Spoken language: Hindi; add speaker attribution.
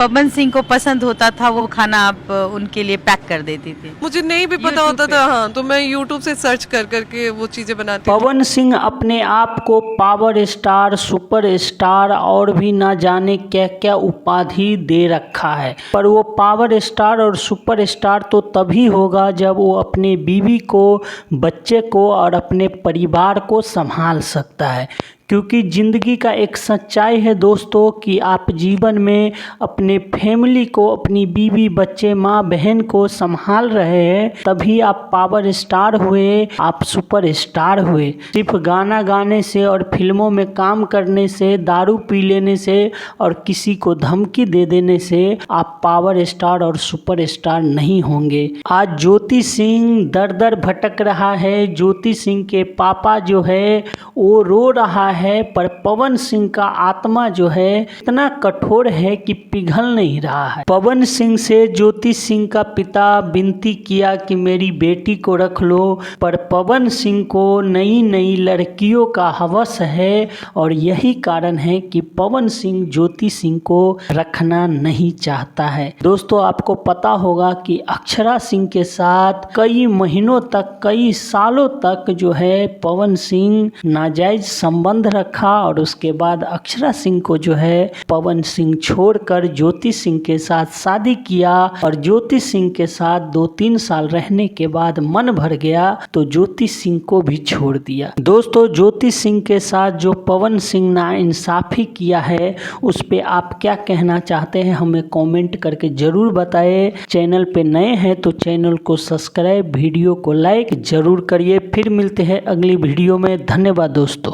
Speaker 1: पवन सिंह को पसंद होता था वो खाना आप उनके लिए पैक कर देती थी?
Speaker 2: मुझे नहीं भी पता होता था, हाँ, तो मैं यूट्यूब से सर्च कर करके वो चीज़ें बनाती थी।
Speaker 3: पवन सिंह अपने आप को पावर स्टार, सुपर स्टार और भी ना जाने क्या क्या उपाधि दे रखा है, पर वो पावर स्टार और सुपर स्टार तो तभी होगा जब वो अपने बीवी को, बच्चे को और अपने परिवार को संभाल सकता है। क्योंकि ज़िंदगी का एक सच्चाई है दोस्तों कि आप जीवन में अपने फैमिली को, अपनी बीवी, बच्चे, माँ, बहन को संभाल रहे हैं, तभी आप पावर स्टार हुए, आप सुपर स्टार हुए। सिर्फ गाना गाने से और फिल्मों में काम करने से, दारू पी लेने से और किसी को धमकी दे देने से आप पावर स्टार और सुपर स्टार नहीं होंगे। आज ज्योति सिंह दर दर भटक रहा है। ज्योति सिंह के पापा जो है वो रो रहा है, पर पवन सिंह का आत्मा जो है इतना कठोर है कि पिघल नहीं रहा है। पवन सिंह से ज्योति सिंह का पिता विनती किया कि मेरी बेटी को रख लो, पर पवन सिंह को नई नई लड़कियों का हवस है और यही कारण है कि पवन सिंह ज्योति सिंह को रखना नहीं चाहता है। दोस्तों, आपको पता होगा कि अक्षरा सिंह के साथ कई महीनों तक, कई सालों तक जो है पवन सिंह नाजायज संबंध रखा और उसके बाद अक्षरा सिंह को जो है पवन सिंह छोड़कर ज्योति सिंह के साथ शादी किया और ज्योति सिंह के साथ 2-3 साल रहने के बाद मन भर गया तो ज्योति सिंह को भी छोड़ दिया। दोस्तों, ज्योति सिंह के साथ जो पवन सिंह नाइंसाफी किया है उस पे आप क्या कहना चाहते हैं हमें कमेंट करके जरूर बताएं। चैनल पे नए हैं तो चैनल को सब्सक्राइब, वीडियो को लाइक जरूर करिए। फिर मिलते हैं अगली वीडियो में। धन्यवाद दोस्तों।